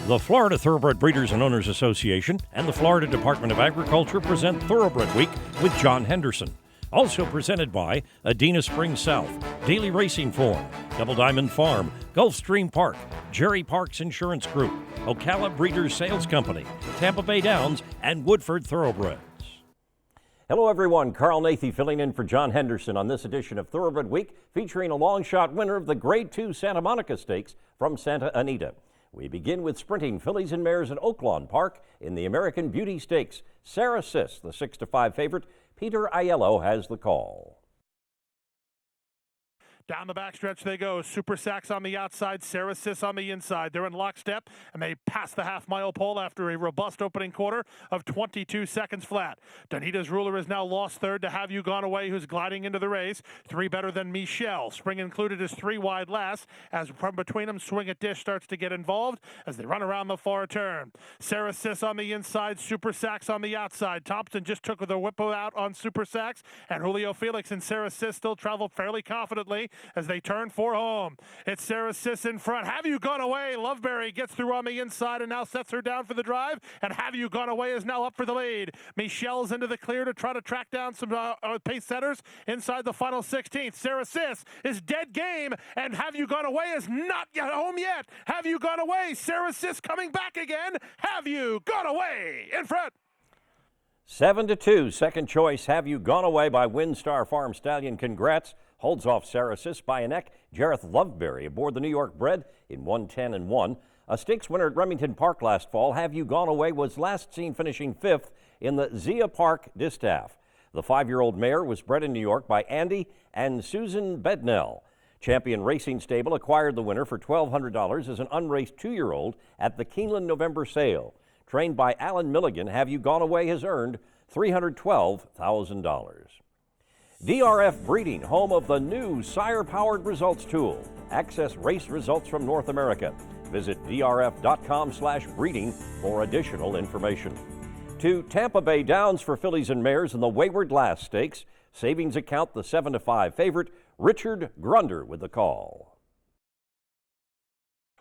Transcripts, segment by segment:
The Florida Thoroughbred Breeders and Owners Association and the Florida Department of Agriculture present Thoroughbred Week with John Henderson. Also presented by Adena Springs South, Daily Racing Form, Double Diamond Farm, Gulfstream Park, Jerry Parks Insurance Group, Ocala Breeders Sales Company, Tampa Bay Downs, and Woodford Thoroughbreds. Hello everyone, Carl Nathy filling in for John Henderson on this edition of Thoroughbred Week, featuring a long shot winner of the Grade 2 Santa Monica Stakes from Santa Anita. We begin with sprinting fillies and mares in Oaklawn Park in the American Beauty Stakes. Sarah Sis, the 6-5 favorite. Peter Aiello has the call. Down the backstretch they go. Super Sax on the outside, Sarah Sis on the inside. They're in lockstep, and they pass the half-mile pole after a robust opening quarter of 22 seconds flat. Donita's Ruler is now lost third to Have You Gone Away, who's gliding into the race. 3 better than Michelle. Spring Included is 3 wide last, as from between them, Swing It Dish starts to get involved as they run around the far turn. Sarah Sis on the inside, Super Sax on the outside. Thompson just took the whip out on Super Sax, and Julio Felix and Sarah Sis still travel fairly confidently as they turn for home. It's Sarah Sis in front. Have You Gone Away? Loveberry gets through on the inside and now sets her down for the drive, and Have You Gone Away is now up for the lead. Michelle's into the clear to try to track down some pace setters inside the final 16th. Sarah Sis is dead game, and Have You Gone Away is not yet home yet. Have You Gone Away? Sarah Sis coming back again. Have You Gone Away in front. 7-2, second choice, Have You Gone Away by Windstar Farm Stallion. Congrats. Holds off Sarah Sis by a neck. Jareth Loveberry aboard the New York bred in 1:10-1. A stakes winner at Remington Park last fall, Have You Gone Away, was last seen finishing 5th in the Zia Park Distaff. The 5-year-old mare was bred in New York by Andy and Susan Bednell. Champion Racing Stable acquired the winner for $1,200 as an unraced 2-year-old at the Keeneland November sale. Trained by Alan Milligan, Have You Gone Away has earned $312,000. DRF Breeding, home of the new sire-powered results tool. Access race results from North America. Visit drf.com/breeding for additional information. To Tampa Bay Downs for fillies and mares in the Wayward Lass Stakes. Savings account the 7-5 favorite, Richard Grunder with the call.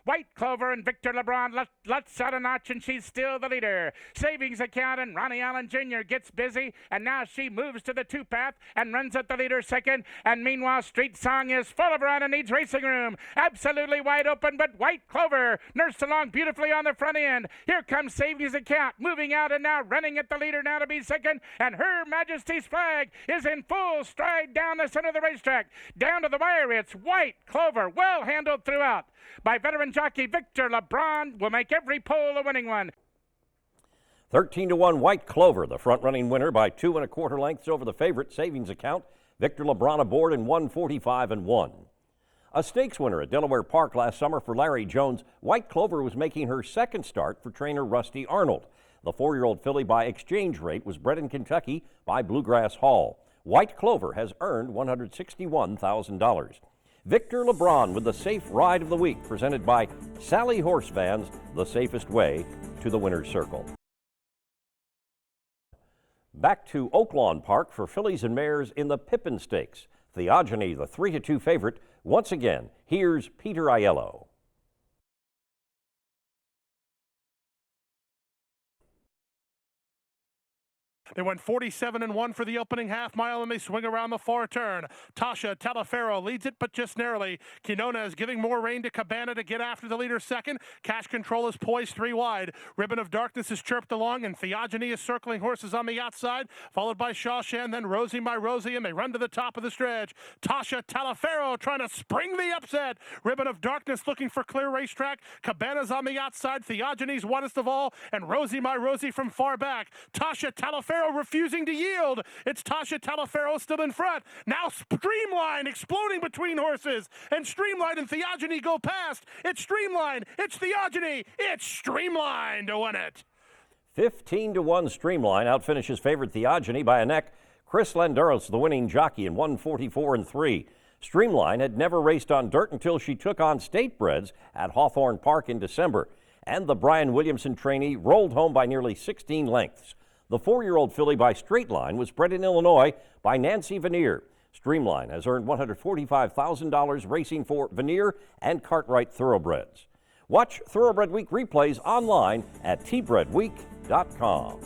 White Clover and Victor LeBron lets out a notch, and she's still the leader. Savings account and Ronnie Allen Jr. gets busy, and now she moves to the 2-path and runs at the leader second. And meanwhile, Street Song is full of run and needs racing room. Absolutely wide open, but White Clover nursed along beautifully on the front end. Here comes Savings account moving out and now running at the leader now to be second. And Her Majesty's Flag is in full stride down the center of the racetrack. Down to the wire, it's White Clover, well handled throughout by veteran jockey Victor LeBron. Will make every pole a winning one. 13-1 White Clover, the front-running winner by 2 1/4 lengths over the favorite, Savings account. Victor LeBron aboard in 1:45-1. A stakes winner at Delaware Park last summer for Larry Jones, White Clover was making her second start for trainer Rusty Arnold. The 4-year-old filly by exchange rate was bred in Kentucky by Bluegrass Hall. White Clover has earned $161,000. Victor LeBron with the Safe Ride of the Week, presented by Sally Horse Vans, the safest way to the winner's circle. Back to Oaklawn Park for fillies and mares in the Pippin Stakes. Theogony, the 3-2 favorite. Once again, here's Peter Aiello. They went 47-1 for the opening half mile, and they swing around the far turn. Tasha Talaferro leads it, but just narrowly. Quinona is giving more rein to Cabana to get after the leader second. Cash Control is poised 3 wide. Ribbon of Darkness is chirped along, and Theogony is circling horses on the outside, followed by Shawshan, then Rosie My Rosie, and they run to the top of the stretch. Tasha Talaferro trying to spring the upset. Ribbon of Darkness looking for clear racetrack. Cabana's on the outside. Theogony's widest of all, and Rosie My Rosie from far back. Tasha Talaferro refusing to yield. It's Tasha Talaferro still in front. Now Streamline exploding between horses, and Streamline and Theogony go past. It's Streamline, it's Theogony, it's Streamline to win it. 15-1 Streamline outfinishes favorite Theogony by a neck. Chris Landeros, the winning jockey, in 1:44-3. Streamline had never raced on dirt until she took on Statebreds at Hawthorne Park in December, and the Brian Williamson trainee rolled home by nearly 16 lengths. The 4-year-old filly by Straight Line was bred in Illinois by Nancy Veneer. Streamline has earned $145,000 racing for Veneer and Cartwright Thoroughbreds. Watch Thoroughbred Week replays online at tbredweek.com.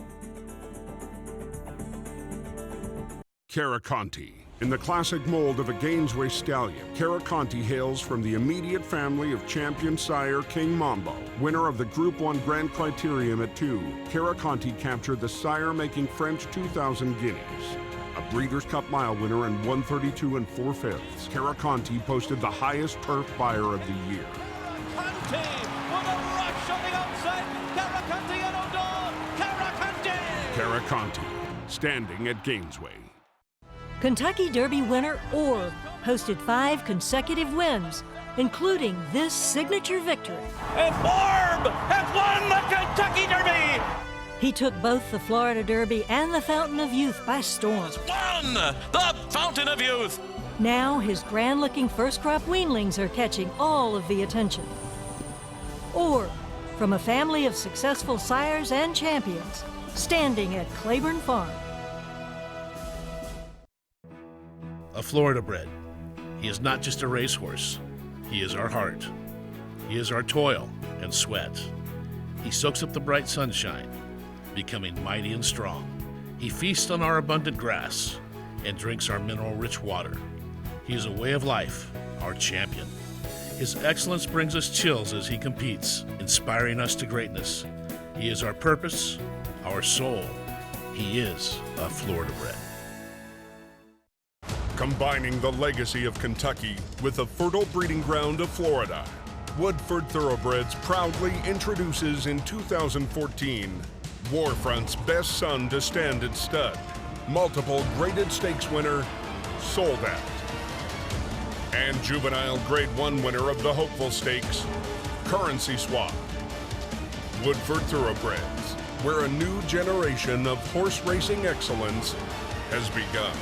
Caraconte. In the classic mold of a Gainesway stallion, Caraconte hails from the immediate family of champion sire King Mambo. Winner of the Group 1 Grand Criterium at 2, Caraconte captured the sire-making French 2,000 guineas. A Breeders' Cup Mile winner in 132 4/5. Caraconte posted the highest turf buyer of the year. Caraconte! What a rush on the outside! Caraconte and O'Donnell! Caraconte! Caraconte, standing at Gainesway. Kentucky Derby winner Orb posted 5 consecutive wins, including this signature victory. And Orb has won the Kentucky Derby! He took both the Florida Derby and the Fountain of Youth by storm. Won the Fountain of Youth! Now his grand-looking first-crop weanlings are catching all of the attention. Orb, from a family of successful sires and champions, standing at Claiborne Farm. A Florida bred. He is not just a racehorse. He is our heart. He is our toil and sweat. He soaks up the bright sunshine, becoming mighty and strong. He feasts on our abundant grass and drinks our mineral-rich water. He is a way of life, our champion. His excellence brings us chills as he competes, inspiring us to greatness. He is our purpose, our soul. He is a Florida bred. Combining the legacy of Kentucky with the fertile breeding ground of Florida, Woodford Thoroughbreds proudly introduces in 2014 Warfront's best son to stand at stud, multiple graded stakes winner, Sold Out, and juvenile Grade 1 winner of the Hopeful Stakes, Currency Swap. Woodford Thoroughbreds, where a new generation of horse racing excellence has begun.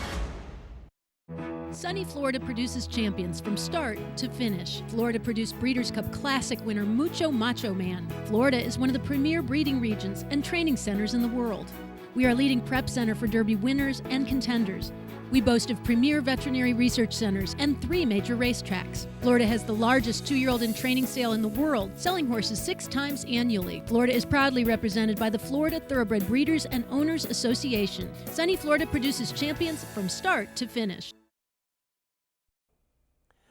Sunny Florida produces champions from start to finish. Florida produced Breeders' Cup Classic winner Mucho Macho Man. Florida is one of the premier breeding regions and training centers in the world. We are a leading prep center for Derby winners and contenders. We boast of premier veterinary research centers and 3 major racetracks. Florida has the largest 2-year-old in training sale in the world, selling horses 6 times annually. Florida is proudly represented by the Florida Thoroughbred Breeders and Owners Association. Sunny Florida produces champions from start to finish.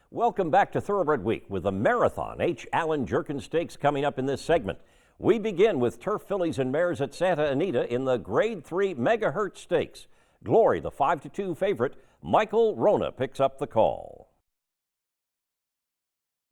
Welcome back to Thoroughbred Week with the Marathon H. Allen Jerkin Stakes coming up in this segment. We begin with turf fillies and mares at Santa Anita in the Grade 3 Megahertz Stakes. Glory, the 5-2 favorite. Michael Rona picks up the call.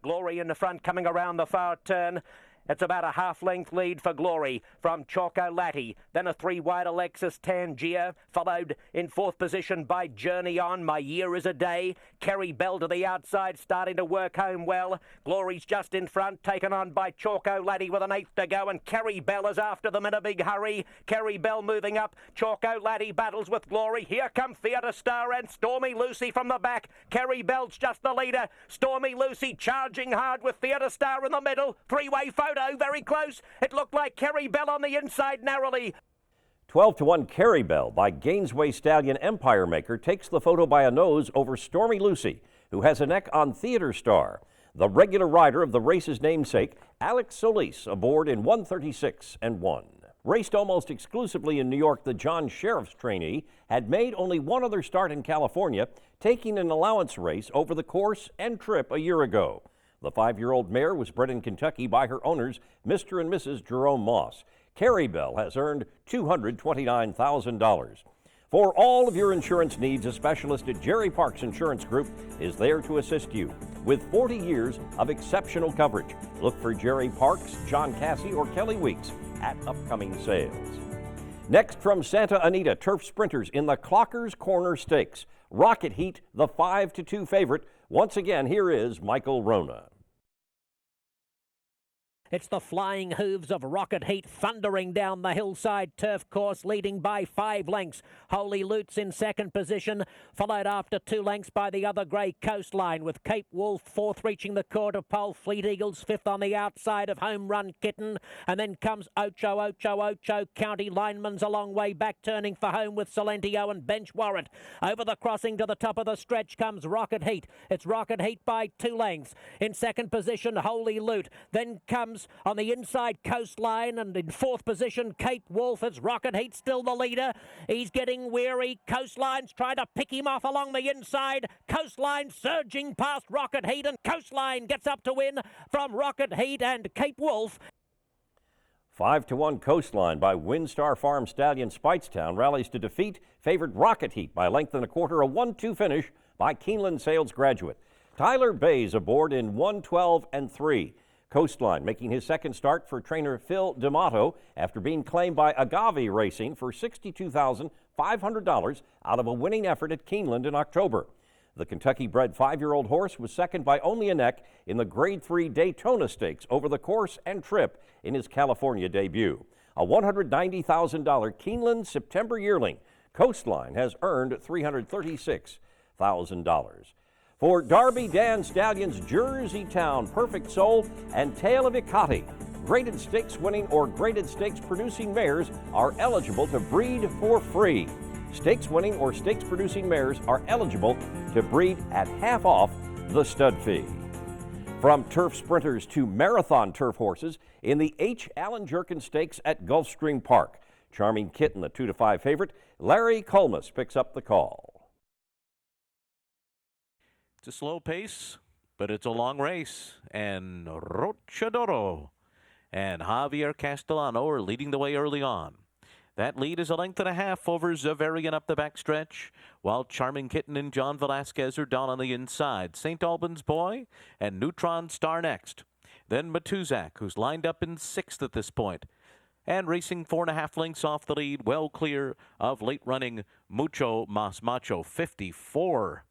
Glory in the front, coming around the far turn. It's about a half-length lead for Glory from Choco Latti. Then a 3-wide Alexis Tangier, followed in 4th position by Journey On. My Year is a Day. Kerry Bell to the outside, starting to work home well. Glory's just in front, taken on by Choco Latti with an 8th to go, and Kerry Bell is after them in a big hurry. Kerry Bell moving up. Choco Latti battles with Glory. Here come Theatre Star and Stormy Lucy from the back. Kerry Bell's just the leader. Stormy Lucy charging hard with Theatre Star in the middle. 3-way photo, very close. It looked like Kerry Bell on the inside narrowly. 12-1 Kerry Bell by Gainesway Stallion Empire Maker takes the photo by a nose over Stormy Lucy, who has a neck on Theatre Star. The regular rider of the race's namesake, Alex Solis, aboard in 136-1. Raced almost exclusively in New York, the John Sheriff's trainee had made only one other start in California, taking an allowance race over the course and trip a year ago. The 5-year-old mare was bred in Kentucky by her owners, Mr. and Mrs. Jerome Moss. Kerry Bell has earned $229,000. For all of your insurance needs, a specialist at Jerry Parks Insurance Group is there to assist you. With 40 years of exceptional coverage, look for Jerry Parks, John Cassie, or Kelly Weeks at upcoming sales. Next from Santa Anita, turf sprinters in the Clockers Corner Stakes. Rocket Heat, the 5-2 favorite. Once again, here is Michael Rona. It's the flying hooves of Rocket Heat thundering down the hillside turf course, leading by 5 lengths. Holy Loot's in second position, followed after 2 lengths by the other grey Coastline, with Cape Wolf fourth reaching the quarter pole. Fleet Eagles fifth on the outside of Home Run Kitten, and then comes Ocho, Ocho, Ocho. County Lineman's a long way back, turning for home with Salentio and Bench Warrant. Over the crossing to the top of the stretch comes Rocket Heat. It's Rocket Heat by 2 lengths. In second position, Holy Loot. Then comes on the inside Coastline, and in fourth position Cape Wolf. It's Rocket Heat still the leader. He's getting weary. Coastline's trying to pick him off along the inside. Coastline surging past Rocket Heat, and Coastline gets up to win from Rocket Heat and Cape Wolf. 5-1 Coastline by Windstar Farm Stallion Speightstown rallies to defeat favored Rocket Heat by length and a quarter. A 1-2 finish by Keeneland Sales Graduate. Tyler Bays aboard in 1-12-3. Coastline making his second start for trainer Phil D'Amato after being claimed by Agave Racing for $62,500 out of a winning effort at Keeneland in October. The Kentucky-bred 5-year-old horse was second by only a neck in the Grade 3 Daytona Stakes over the course and trip in his California debut. A $190,000 Keeneland September yearling, Coastline has earned $336,000. For Darby Dan Stallion's Jersey Town, Perfect Soul, and Tale of Ikati, graded stakes winning or graded stakes producing mares are eligible to breed for free. Stakes winning or stakes producing mares are eligible to breed at half off the stud fee. From turf sprinters to marathon turf horses in the H. Allen Jerkin Stakes at Gulfstream Park. Charming Kitten, the 2-5 favorite. Larry Colmus picks up the call. It's a slow pace, but it's a long race. And Rochadoro and Javier Castellano are leading the way early on. That lead is a length and a half over Zavarian up the backstretch, while Charming Kitten and John Velasquez are down on the inside. St. Albans Boy and Neutron Star next. Then Matuzak, who's lined up in 6th at this point, and racing 4.5 lengths off the lead, well clear of late-running Mucho Mas Macho, 54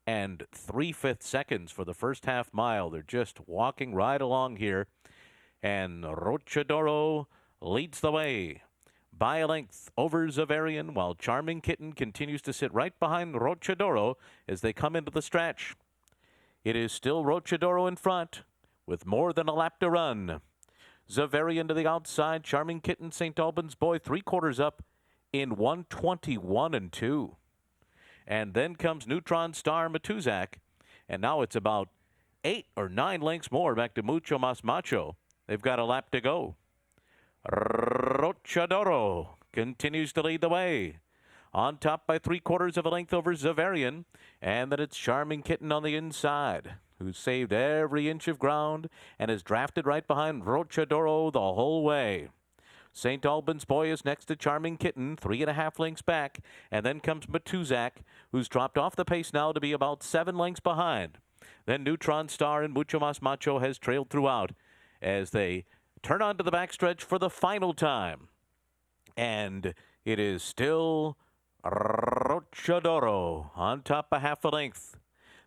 and 3/5 seconds for the first half mile. They're just walking right along here, and Rochadoro leads the way by a length over Zavarian, while Charming Kitten continues to sit right behind Rochadoro as they come into the stretch. It is still Rochadoro in front with more than a lap to run. Zavarian to the outside, Charming Kitten, St. Albans Boy 3/4 up in 1:21-2. And then comes Neutron Star Matuzak, and now it's about 8 or 9 lengths more back to Mucho Mas Macho. They've got a lap to go. Rochadoro continues to lead the way. On top by 3/4 of a length over Zavarian, and then it's Charming Kitten on the inside, who's saved every inch of ground and is drafted right behind Rochadoro the whole way. St. Albans Boy is next to Charming Kitten, 3.5 lengths back, and then comes Matuzak, who's dropped off the pace now to be about 7 lengths behind. Then Neutron Star and Mucho Mas Macho has trailed throughout as they turn onto the backstretch for the final time. And it is still Rochadoro on top a half a length.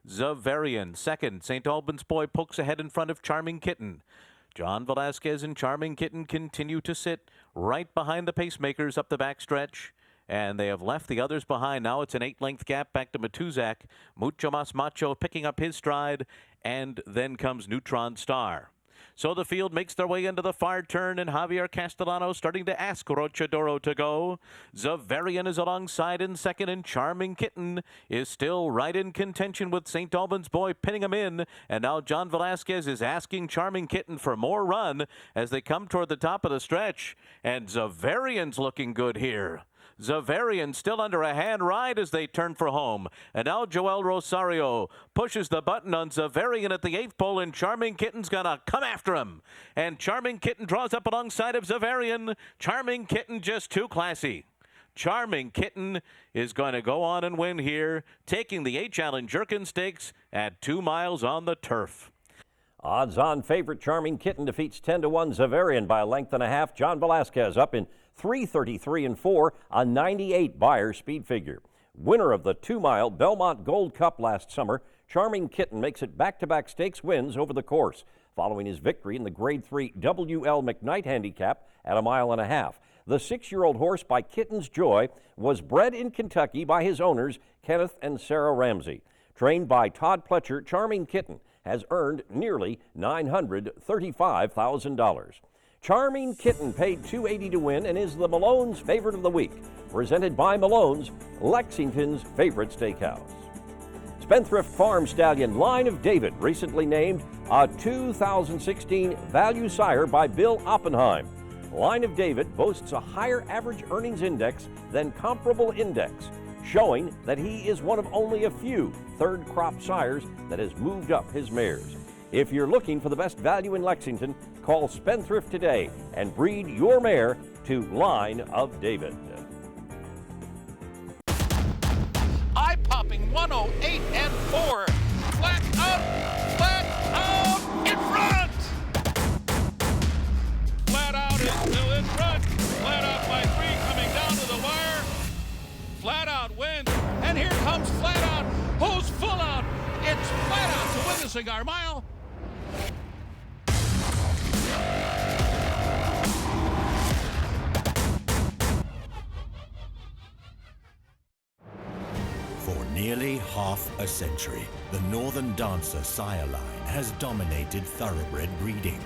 Zavarian second. St. Albans Boy pokes ahead in front of Charming Kitten. John Velasquez and Charming Kitten continue to sit right behind the pacemakers up the backstretch, and they have left the others behind. Now it's an 8-length gap back to Matuzak. Mucho Mas Macho picking up his stride, and then comes Neutron Star. So the field makes their way into the far turn, and Javier Castellano starting to ask Rochadoro to go. Zavarian is alongside in second, and Charming Kitten is still right in contention with St. Albans Boy pinning him in. And now John Velasquez is asking Charming Kitten for more run as they come toward the top of the stretch. And Zavarian's looking good here. Zavarian still under a hand ride as they turn for home. And now Joel Rosario pushes the button on Zavarian at the 8th pole, and Charming Kitten's gonna come after him. And Charming Kitten draws up alongside of Zavarian. Charming Kitten just too classy. Charming Kitten is going to go on and win here, taking the H. Allen Jerkin Stakes at 2 miles on the turf. Odds-on favorite Charming Kitten defeats 10-1 Zavarian by a length and a half. John Velasquez up in 3:33-4, a 98 Beyer speed figure. Winner of the 2-mile Belmont Gold Cup last summer, Charming Kitten makes it back-to-back stakes wins over the course. following his victory in the Grade 3 W.L. McKnight Handicap at 1.5 miles. The 6-year-old horse by Kitten's Joy was bred in Kentucky by his owners, Kenneth and Sarah Ramsey. Trained by Todd Pletcher, Charming Kitten has earned nearly $935,000. Charming Kitten paid $280 to win and is the Malone's favorite of the week. Presented by Malone's, Lexington's favorite steakhouse. Spendthrift Farm Stallion Line of David recently named a 2016 Value Sire by Bill Oppenheim. Line of David boasts a higher average earnings index than comparable index, showing that he is one of only a few third crop sires that has moved up his mares. If you're looking for the best value in Lexington, call Spendthrift today and breed your mare to Line of David. Eye-popping 108 and 4. Flat out in front. Flat out is still in front. Flat out by 3 coming down to the wire. Flat out wins, and here comes Flat Out, who's full out. It's Flat Out to win the Cigar Mile. For nearly half a century, the Northern Dancer sire line has dominated thoroughbred breeding.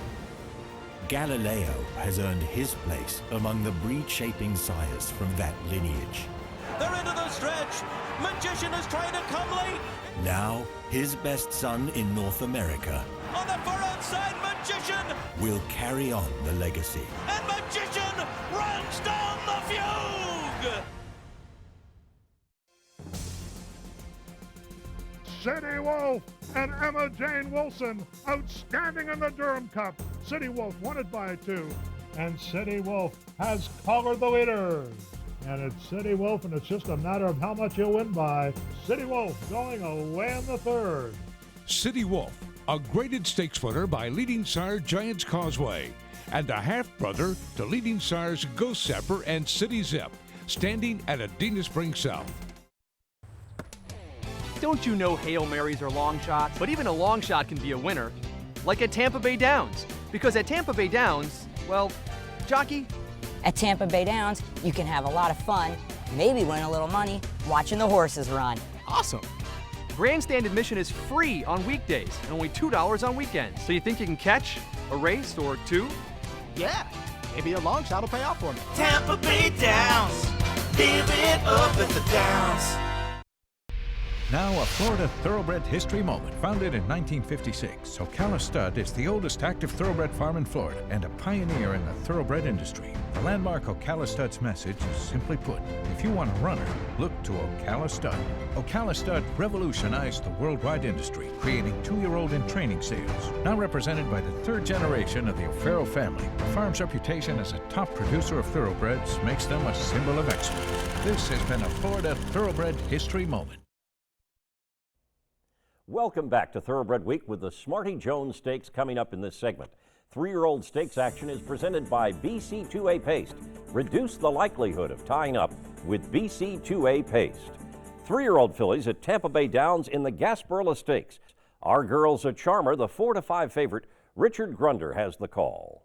Galileo has earned his place among the breed-shaping sires from that lineage. They're into the stretch. Magician is trying to come late. Now, his best son in North America On the far outside, Magician. will carry on the legacy. And Magician runs down the fugue. City Wolf and Emma Jane Wilson, outstanding in the Durham Cup. City Wolf won it by 2. And City Wolf has collared the leader. And it's City Wolf, and it's just a matter of how much he'll win by. City Wolf going away in the 3rd. City Wolf, a graded stakes winner by leading sire Giant's Causeway, and a half-brother to leading sires Ghost Sapper and City Zip, standing at Adena Springs South. Don't you know Hail Marys are long shots? But even a long shot can be a winner, like at Tampa Bay Downs. Because at Tampa Bay Downs, well, jockey, at Tampa Bay Downs, you can have a lot of fun, maybe win a little money, watching the horses run. awesome. Grandstand admission is free on weekdays and only $2 on weekends. So you think you can catch a race or 2? Yeah, maybe a long shot will pay off for me. Tampa Bay Downs, live it up at the Downs. Now a Florida Thoroughbred history moment. Founded in 1956, Ocala Stud is the oldest active thoroughbred farm in Florida and a pioneer in the thoroughbred industry. The landmark Ocala Stud's message is simply put, if you want a runner, look to Ocala Stud. Ocala Stud revolutionized the worldwide industry, creating 2-year-old in training sales. Now represented by the 3rd generation of the O'Farrell family, the farm's reputation as a top producer of thoroughbreds makes them a symbol of excellence. This has been a Florida Thoroughbred history moment. Welcome back to Thoroughbred Week with the Smarty Jones Stakes coming up in this segment. 3-year-old stakes action is presented by BC2A Paste. Reduce the likelihood of tying up with BC2A Paste. 3-year-old fillies at Tampa Bay Downs in the Gasparilla Stakes. Our Girl's a Charmer, the 4-5 favorite. Richard Grunder has the call.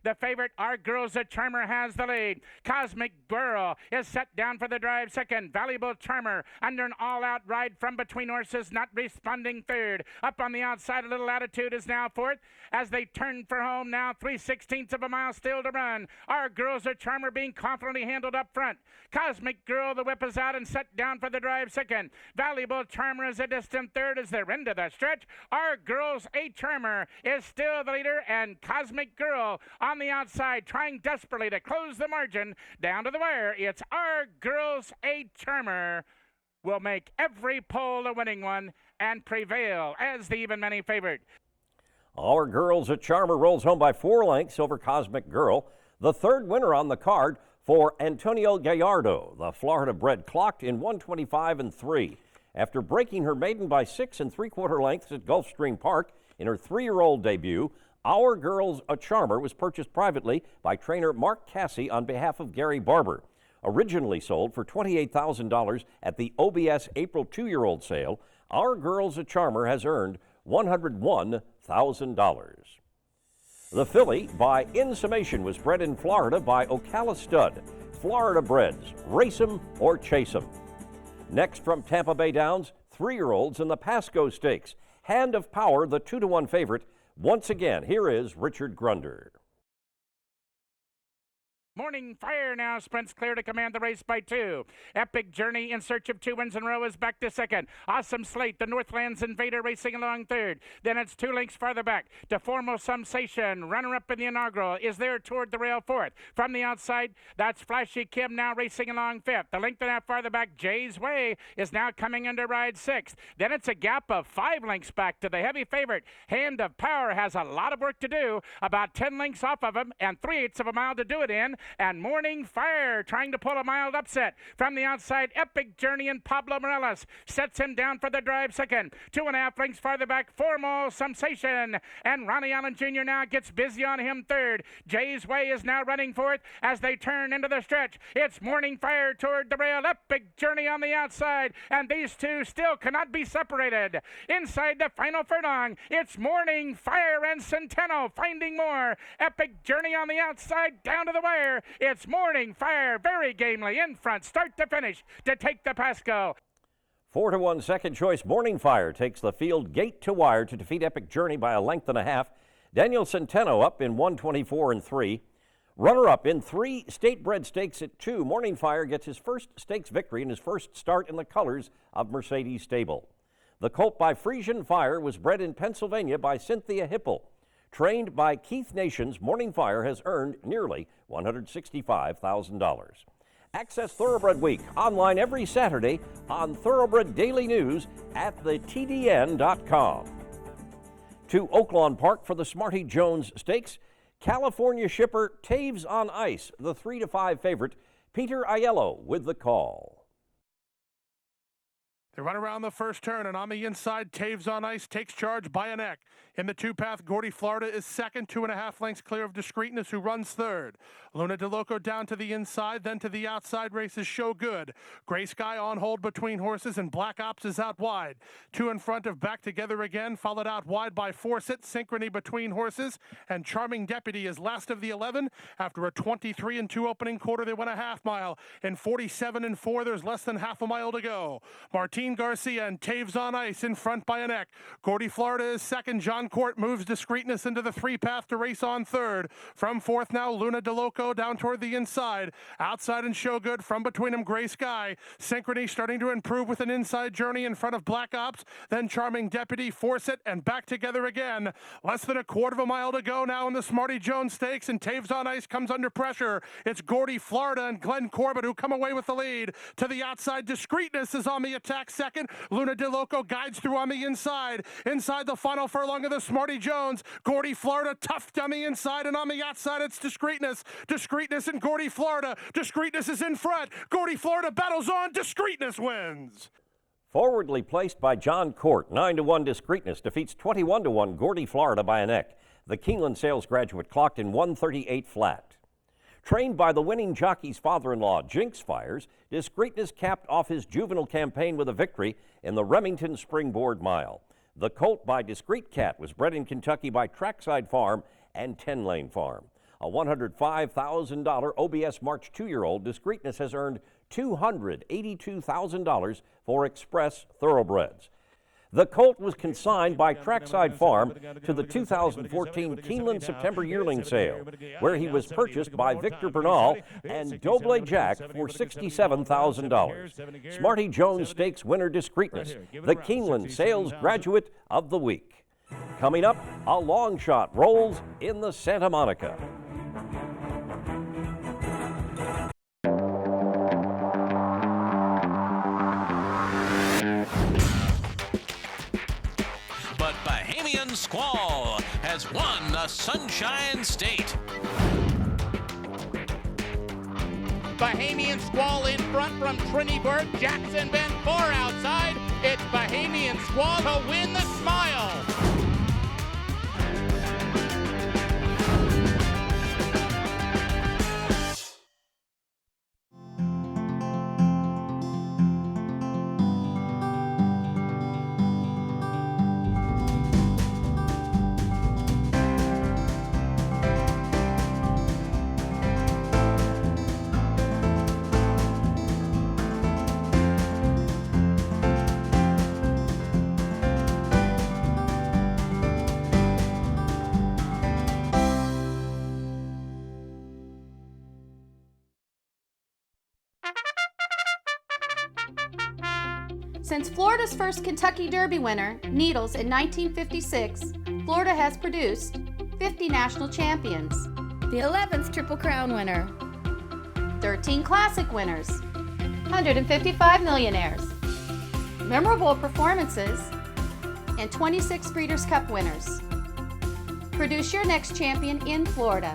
The favorite, Our Girl's a Charmer, has the lead. Cosmic Girl is set down for the drive second. Valuable Charmer under an all-out ride from between horses, not responding third. Up on the outside, a little attitude is now fourth. As they turn for home now, 3/16 of a mile still to run. Our Girl's a Charmer being confidently handled up front. Cosmic Girl, the whip is out and set down for the drive second. Valuable Charmer is a distant third as they're into the stretch. Our Girl's a Charmer is still the leader, and Cosmic Girl on the outside, trying desperately to close the margin down to the wire. It's Our Girl's a Charmer will make every poll a winning one and prevail as the even money favorite. Our Girl's a Charmer rolls home by 4 lengths over Cosmic Girl. The 3rd winner on the card for Antonio Gallardo. The Florida bred clocked in 125 3. After breaking her maiden by 6 3/4 lengths at Gulfstream Park in her 3-year-old debut, Our Girl's a Charmer was purchased privately by trainer Mark Cassie on behalf of Gary Barber. Originally sold for $28,000 at the OBS April 2-year-old sale, Our Girl's a Charmer has earned $101,000. The filly, by In Summation, was bred in Florida by Ocala Stud. Florida breds, race 'em or chase 'em. Next from Tampa Bay Downs, 3-year-olds in the Pasco Stakes. Hand of Power, the 2-to-1 favorite. Once again, here is Richard Grunder. Morning Fire now sprints clear to command the race by 2. Epic Journey in search of 2 wins in a row is back to 2nd. Awesome Slate, the Northlands Invader racing along 3rd. Then it's 2 lengths farther back to Foremost Sensation. Runner-up in the inaugural is there toward the rail 4th. From the outside, that's Flashy Kim now racing along 5th. The length and a half farther back, Jay's Way, is now coming under ride 6th. Then it's a gap of 5 lengths back to the heavy favorite. Hand of Power has a lot of work to do, about 10 lengths off of him and 3/8 of a mile to do it in. And Morning Fire trying to pull a mild upset. From the outside, Epic Journey and Pablo Morales sets him down for the drive 2nd. 2.5 lengths farther back, Foremost Sensation. And Ronnie Allen Jr. now gets busy on him 3rd. Jay's Way is now running 4th as they turn into the stretch. It's Morning Fire toward the rail, Epic Journey on the outside. And these two still cannot be separated. Inside the final furlong, it's Morning Fire and Centeno finding more. Epic Journey on the outside, down to the wire. It's Morning Fire, very gamely, in front, start to finish, to take the Pasco. 4-to-1 second choice, Morning Fire takes the field gate to wire to defeat Epic Journey by a length and a half. Daniel Centeno up in 124 and 3. Runner-up in 3 state-bred stakes at 2. Morning Fire gets his first stakes victory and his first start in the colors of Mercedes Stable. The colt by Frisian Fire was bred in Pennsylvania by Cynthia Hipple. Trained by Keith Nations, Morning Fire has earned nearly $165,000. Access Thoroughbred Week online every Saturday on Thoroughbred Daily News at thetdn.com. To Oaklawn Park for the Smarty Jones Stakes, California shipper Taves on Ice, the 3-to-5 favorite, Peter Aiello with the call. They run around the first turn, and on the inside, Taves on Ice takes charge by a neck. In the 2-path, Gordy Florida is 2nd, 2.5 lengths clear of Discreetness, who runs 3rd. Luna DeLoco down to the inside, then to the outside races Show Good. Gray Sky on hold between horses, and Black Ops is out wide. 2 in front of Back Together Again, followed out wide by Forsyth, Synchrony between horses, and Charming Deputy is last of the 11. After a 23-2 opening quarter, they went a half mile. In 47-4, there's less than half a mile to go. Martin Garcia and Taves on Ice in front by a neck. Gordy Florida is 2nd. John Court moves Discreetness into the 3-path to race on 3rd. From 4th now, Luna DeLoco down toward the inside. Outside and Show Good, from between them, Gray Sky. Synchrony starting to improve with an inside journey in front of Black Ops. Then Charming Deputy, Forsyth, and Back Together Again. Less than a quarter of a mile to go now in the Smarty Jones Stakes, and Taves on Ice comes under pressure. It's Gordy Florida and Glenn Corbett who come away with the lead. To the outside, Discreetness is on the attack 2nd. Luna DeLoco guides through on the inside. Inside the final furlong of the Smarty Jones, Gordy Florida tough on the inside, and on the outside it's Discreetness. Discreetness and Gordy Florida. Discreetness is in front. Gordy Florida battles on. Discreetness wins. Forwardly placed by John Court, 9-to-1 Discreetness defeats 21-1 Gordy Florida by a neck. The Keeneland sales graduate clocked in 138 flat. Trained by the winning jockey's father-in-law, Jinx Fires, Discreetness capped off his juvenile campaign with a victory in the Remington Springboard Mile. The colt by Discreet Cat was bred in Kentucky by Trackside Farm and 10 Lane Farm. A $105,000 OBS March 2-year-old, Discreetness has earned $282,000 for Express Thoroughbreds. The colt was consigned by Trackside Farm to the 2014 Keeneland September yearling sale, where he was purchased by Victor Bernal and Doble Jack for $67,000. Smarty Jones Stakes winner Discreetness, the Keeneland Sales Graduate of the Week. Coming up, a long shot rolls in the Santa Monica. But Bahamian Squall has won the Sunshine State. Bahamian Squall in front from Trinity-Burg, Jackson Bend far outside. It's Bahamian Squall to win the Smile. Since Florida's first Kentucky Derby winner, Needles, in 1956, Florida has produced 50 national champions, the 11th Triple Crown winner, 13 Classic winners, 155 millionaires, memorable performances, and 26 Breeders' Cup winners. Produce your next champion in Florida.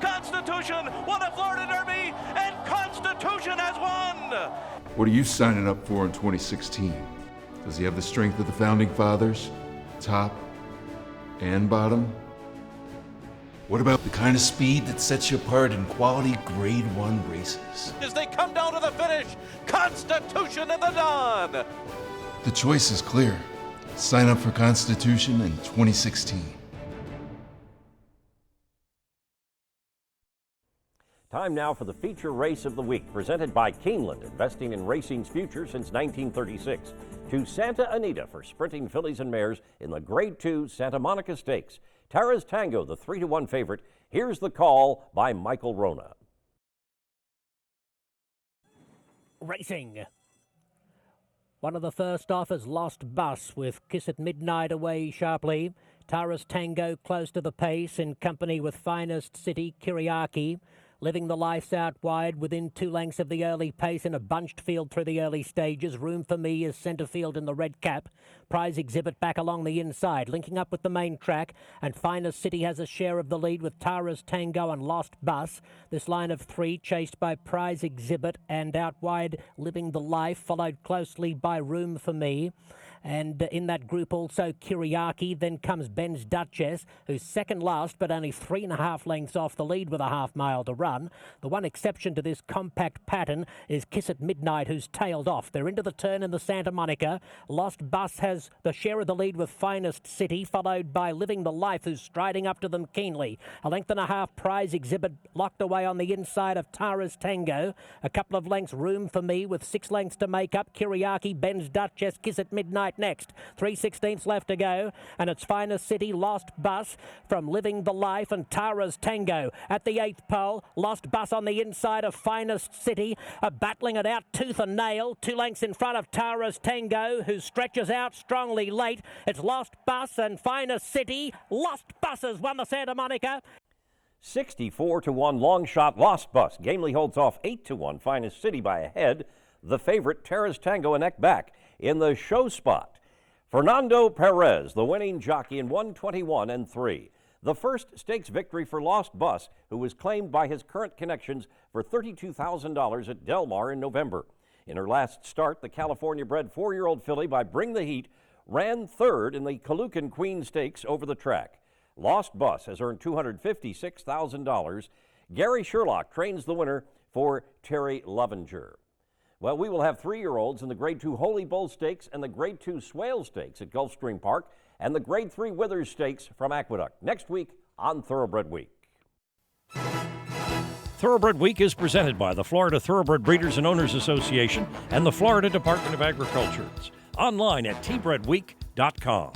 Constitution won a Florida Derby, and Constitution has won! What are you signing up for in 2016? Does he have the strength of the Founding Fathers, top and bottom? What about the kind of speed that sets you apart in quality Grade 1 races? As they come down to the finish, Constitution in the dawn! The choice is clear. Sign up for Constitution in 2016. Time now for the feature race of the week, presented by Keeneland, investing in racing's future since 1936. To Santa Anita for sprinting fillies and mares in the Grade 2 Santa Monica Stakes. Tara's Tango, the 3-1 favorite. Here's the call by Michael Rona. Racing. One of the first off is Lost Bus with Kiss at Midnight away sharply. Tara's Tango close to the pace in company with Finest City, Kiriaki. Living the Life's out wide within 2 lengths of the early pace in a bunched field through the early stages. Room for Me is centre field in the red cap. Prize Exhibit back along the inside, linking up with the main track. And Finest City has a share of the lead with Tara's Tango and Lost Bus. This line of 3 chased by Prize Exhibit and out wide Living the Life, followed closely by Room for Me. And in that group also Kiriaki. Then comes Ben's Duchess, who's second last, but only 3.5 lengths off the lead with a half mile to run. The one exception to this compact pattern is Kiss at Midnight, who's tailed off. They're into the turn in the Santa Monica. Lost Bus has the share of the lead with Finest City, followed by Living the Life, who's striding up to them keenly. 1.5 lengths Prize Exhibit locked away on the inside of Tara's Tango. A couple of lengths Room for Me with 6 lengths to make up. Kiriaki, Ben's Duchess, Kiss at Midnight next. 3/16 left to go, and it's Finest City, Lost Bus from Living the Life and Tara's Tango at the 8th pole. Lost Bus on the inside of Finest City, battling it out tooth and nail. 2 lengths in front of Tara's Tango, who stretches out strongly late. It's Lost Bus and Finest City. Lost Bus has won the Santa Monica. 64-1 long shot Lost Bus. Gamely holds off 8-1 Finest City by a head. The favorite Tara's Tango a neck back in the show spot. Fernando Perez, the winning jockey in 1:21-3. The first stakes victory for Lost Bus, who was claimed by his current connections for $32,000 at Del Mar in November. In her last start, the California-bred 4-year-old filly by Bring the Heat ran third in the Kalukan Queen Stakes over the track. Lost Bus has earned $256,000. Gary Sherlock trains the winner for Terry Lovinger. Well, we will have 3-year-olds in the Grade 2 Holy Bull Stakes and the Grade 2 Swale Stakes at Gulfstream Park and the Grade 3 Withers Stakes from Aqueduct next week on Thoroughbred Week. Thoroughbred Week is presented by the Florida Thoroughbred Breeders and Owners Association and the Florida Department of Agriculture. Online at tbredweek.com.